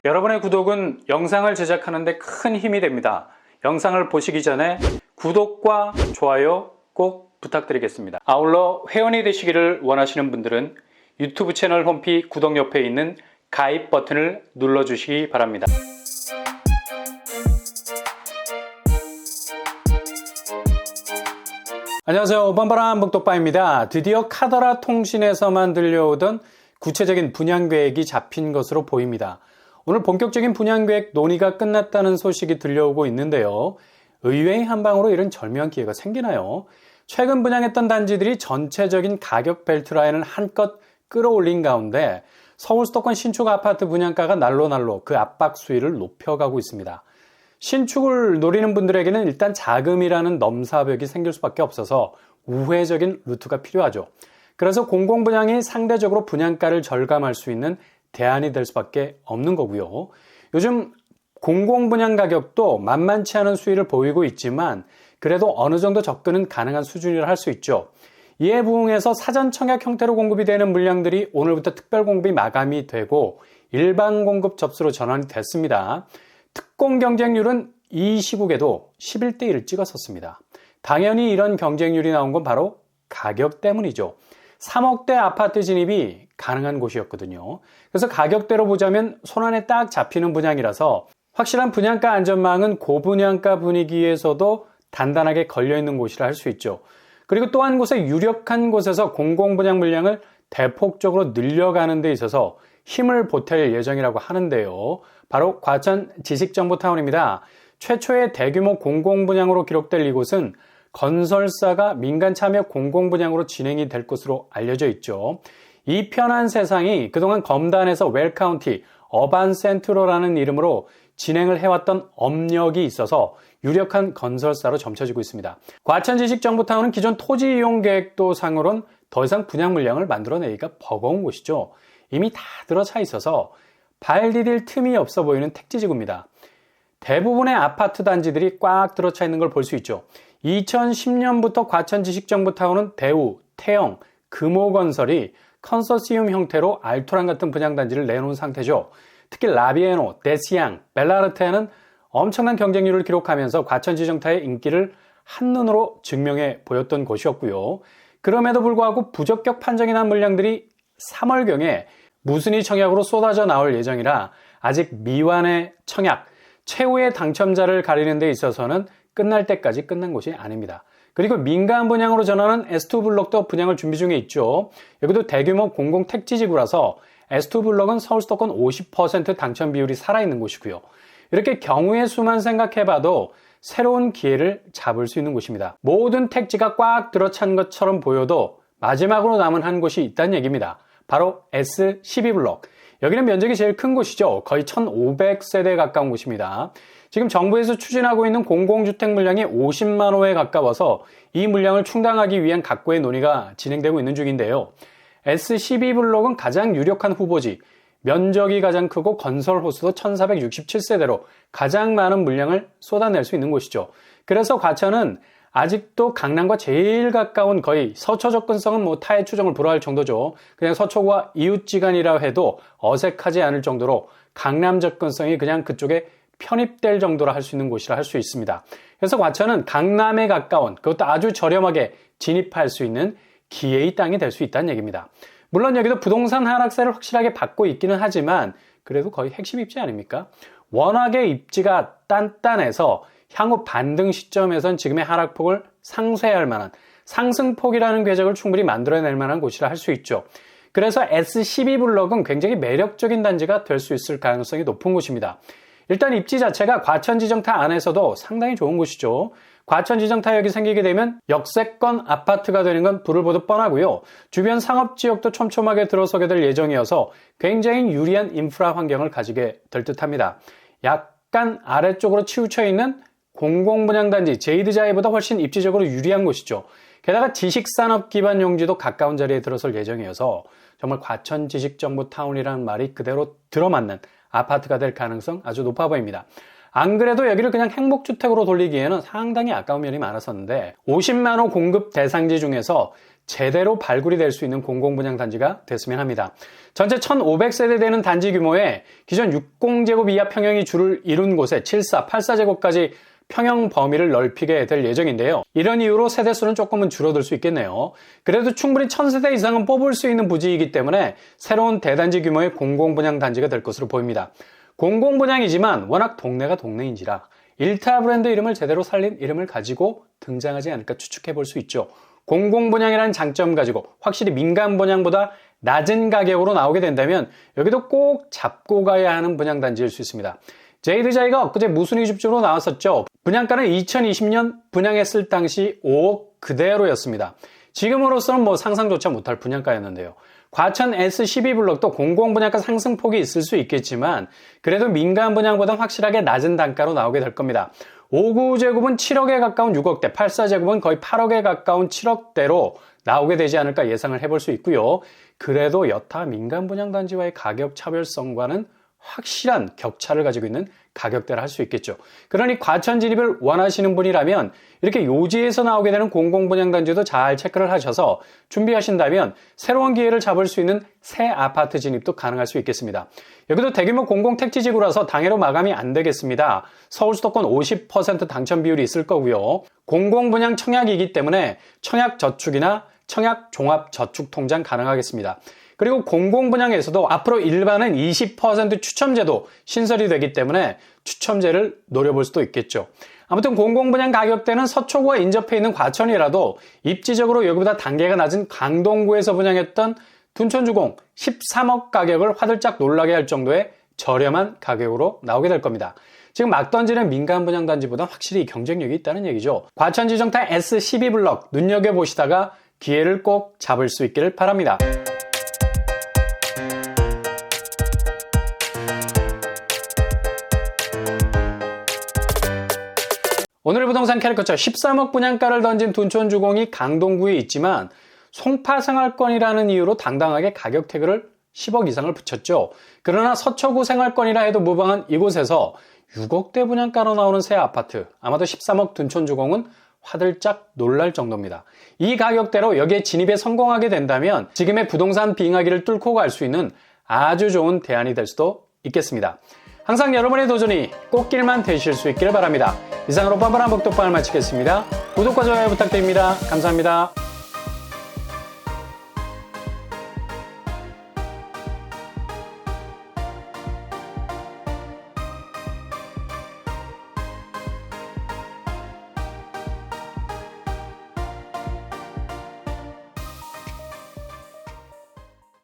여러분의 구독은 영상을 제작하는 데 큰 힘이 됩니다. 영상을 보시기 전에 구독과 좋아요 꼭 부탁드리겠습니다. 아울러 회원이 되시기를 원하시는 분들은 유튜브 채널 홈피 구독 옆에 있는 가입 버튼을 눌러주시기 바랍니다. 안녕하세요. 뻔뻔한 복독바입니다. 드디어 카더라 통신에서만 들려오던 구체적인 분양계획이 잡힌 것으로 보입니다. 오늘 본격적인 분양계획 논의가 끝났다는 소식이 들려오고 있는데요. 의외의 한방으로 이런 절묘한 기회가 생기나요? 최근 분양했던 단지들이 전체적인 가격 벨트라인을 한껏 끌어올린 가운데 서울 수도권 신축 아파트 분양가가 날로 그 압박 수위를 높여가고 있습니다. 신축을 노리는 분들에게는 일단 자금이라는 넘사벽이 생길 수밖에 없어서 우회적인 루트가 필요하죠. 그래서 공공분양이 상대적으로 분양가를 절감할 수 있는 대안이 될 수밖에 없는 거고요. 요즘 공공분양 가격도 만만치 않은 수위를 보이고 있지만 그래도 어느 정도 접근은 가능한 수준이라 할 수 있죠. 이에 부응해서 사전 청약 형태로 공급이 되는 물량들이 오늘부터 특별 공급이 마감이 되고 일반 공급 접수로 전환이 됐습니다. 특공 경쟁률은 이 시국에도 11대 1을 찍었었습니다. 당연히 이런 경쟁률이 나온 건 바로 가격 때문이죠. 3억대 아파트 진입이 가능한 곳이었거든요. 그래서 가격대로 보자면 손안에 딱 잡히는 분양이라서 확실한 분양가 안전망은 고분양가 분위기에서도 단단하게 걸려있는 곳이라 할 수 있죠. 그리고 또 한 곳에 유력한 곳에서 공공분양 물량을 대폭적으로 늘려가는 데 있어서 힘을 보탤 예정이라고 하는데요. 바로 과천 지식정보타운입니다. 최초의 대규모 공공분양으로 기록될 이곳은 건설사가 민간 참여 공공분양으로 진행이 될 것으로 알려져 있죠. 이 편한 세상이 그동안 검단에서 웰카운티 어반센트로라는 이름으로 진행을 해왔던 업력이 있어서 유력한 건설사로 점쳐지고 있습니다. 과천지식정보타운은 기존 토지 이용 계획도 상으론 더 이상 분양 물량을 만들어내기가 버거운 곳이죠. 이미 다 들어차 있어서 발 디딜 틈이 없어 보이는 택지지구입니다. 대부분의 아파트 단지들이 꽉 들어차 있는 걸 볼 수 있죠. 2010년부터 과천지식정보타운은 대우, 태영, 금호건설이 컨소시움 형태로 알토란 같은 분양단지를 내놓은 상태죠. 특히 라비에노, 데시앙, 벨라르테는 엄청난 경쟁률을 기록하면서 과천지정타의 인기를 한눈으로 증명해 보였던 곳이었고요. 그럼에도 불구하고 부적격 판정이 난 물량들이 3월경에 무순위 청약으로 쏟아져 나올 예정이라 아직 미완의 청약, 최후의 당첨자를 가리는 데 있어서는 끝날 때까지 끝난 곳이 아닙니다. 그리고 민간 분양으로 전환한 S2블록도 분양을 준비 중에 있죠. 여기도 대규모 공공택지지구라서 S2블록은 서울 수도권 50% 당첨 비율이 살아있는 곳이고요. 이렇게 경우의 수만 생각해봐도 새로운 기회를 잡을 수 있는 곳입니다. 모든 택지가 꽉 들어찬 것처럼 보여도 마지막으로 남은 한 곳이 있다는 얘기입니다. 바로 S12블록. 여기는 면적이 제일 큰 곳이죠. 거의 1,500세대에 가까운 곳입니다. 지금 정부에서 추진하고 있는 공공주택 물량이 50만 호에 가까워서 이 물량을 충당하기 위한 각고의 논의가 진행되고 있는 중인데요. S12블록은 가장 유력한 후보지, 면적이 가장 크고 건설 호수도 1467세대로 가장 많은 물량을 쏟아낼 수 있는 곳이죠. 그래서 과천은 아직도 강남과 제일 가까운 거의 서초 접근성은 타의 추정을 불허할 정도죠. 그냥 서초구와 이웃지간이라 해도 어색하지 않을 정도로 강남 접근성이 그냥 그쪽에 편입될 정도라 할 수 있는 곳이라 할 수 있습니다. 그래서 과천은 강남에 가까운 그것도 아주 저렴하게 진입할 수 있는 기회의 땅이 될 수 있다는 얘기입니다. 물론 여기도 부동산 하락세를 확실하게 받고 있기는 하지만 그래도 거의 핵심 입지 아닙니까? 워낙에 입지가 단단해서 향후 반등 시점에선 지금의 하락폭을 상쇄할 만한 상승폭이라는 궤적을 충분히 만들어낼 만한 곳이라 할 수 있죠. 그래서 S12블록은 굉장히 매력적인 단지가 될 수 있을 가능성이 높은 곳입니다. 일단 입지 자체가 과천지정타 안에서도 상당히 좋은 곳이죠. 과천지정타역이 생기게 되면 역세권 아파트가 되는 건 불을 보듯 뻔하고요. 주변 상업지역도 촘촘하게 들어서게 될 예정이어서 굉장히 유리한 인프라 환경을 가지게 될 듯합니다. 약간 아래쪽으로 치우쳐 있는 공공분양단지 제이드자이보다 훨씬 입지적으로 유리한 곳이죠. 게다가 지식산업 기반 용지도 가까운 자리에 들어설 예정이어서 정말 과천지식정보타운이라는 말이 그대로 들어맞는 아파트가 될 가능성 아주 높아 보입니다. 안 그래도 여기를 그냥 행복주택으로 돌리기에는 상당히 아까운 면이 많았었는데 50만 호 공급 대상지 중에서 제대로 발굴이 될 수 있는 공공분양단지가 됐으면 합니다. 전체 1,500세대 되는 단지 규모에 기존 60제곱 이하 평형이 주를 이룬 곳에 74, 84제곱까지 평형 범위를 넓히게 될 예정인데요. 이런 이유로 세대수는 조금은 줄어들 수 있겠네요. 그래도 충분히 1,000세대 이상은 뽑을 수 있는 부지이기 때문에 새로운 대단지 규모의 공공분양단지가 될 것으로 보입니다. 공공분양이지만 워낙 동네가 동네인지라 일타 브랜드 이름을 제대로 살린 이름을 가지고 등장하지 않을까 추측해 볼 수 있죠. 공공분양이라는 장점 가지고 확실히 민간분양보다 낮은 가격으로 나오게 된다면 여기도 꼭 잡고 가야 하는 분양단지일 수 있습니다. 제이드자이가 엊그제 무순위 집중으로 나왔었죠. 분양가는 2020년 분양했을 당시 5억 그대로였습니다. 지금으로서는 상상조차 못할 분양가였는데요. 과천 S12블럭도 공공분양가 상승폭이 있을 수 있겠지만 그래도 민간분양보다 확실하게 낮은 단가로 나오게 될 겁니다. 59제곱은 7억에 가까운 6억대, 84제곱은 거의 8억에 가까운 7억대로 나오게 되지 않을까 예상을 해볼 수 있고요. 그래도 여타 민간분양단지와의 가격 차별성과는 확실한 격차를 가지고 있는 가격대를 할 수 있겠죠. 그러니 과천 진입을 원하시는 분이라면 이렇게 요지에서 나오게 되는 공공분양단지도 잘 체크를 하셔서 준비하신다면 새로운 기회를 잡을 수 있는 새 아파트 진입도 가능할 수 있겠습니다. 여기도 대규모 공공택지지구라서 당해로 마감이 안 되겠습니다. 서울 수도권 50% 당첨 비율이 있을 거고요. 공공분양 청약이기 때문에 청약저축이나 청약종합저축통장 가능하겠습니다. 그리고 공공분양에서도 앞으로 일반은 20% 추첨제도 신설이 되기 때문에 추첨제를 노려볼 수도 있겠죠. 아무튼 공공분양 가격대는 서초구와 인접해 있는 과천이라도 입지적으로 여기보다 단계가 낮은 강동구에서 분양했던 둔촌주공 13억 가격을 화들짝 놀라게 할 정도의 저렴한 가격으로 나오게 될 겁니다. 지금 막 던지는 민간분양단지보다 확실히 경쟁력이 있다는 얘기죠. 과천 지정타 S12블럭 눈여겨보시다가 기회를 꼭 잡을 수 있기를 바랍니다. 오늘의 부동산 캐릭터처 13억 분양가를 던진 둔촌주공이 강동구에 있지만 송파생활권이라는 이유로 당당하게 가격 태그를 10억 이상을 붙였죠. 그러나 서초구 생활권이라 해도 무방한 이곳에서 6억대 분양가로 나오는 새 아파트, 아마도 13억 둔촌주공은 화들짝 놀랄 정도입니다. 이 가격대로 여기에 진입에 성공하게 된다면 지금의 부동산 빙하기를 뚫고 갈 수 있는 아주 좋은 대안이 될 수도 있겠습니다. 항상 여러분의 도전이 꽃길만 되실 수 있기를 바랍니다. 이상으로 뻔뻔한 복덕방을 마치겠습니다. 구독과 좋아요 부탁드립니다. 감사합니다.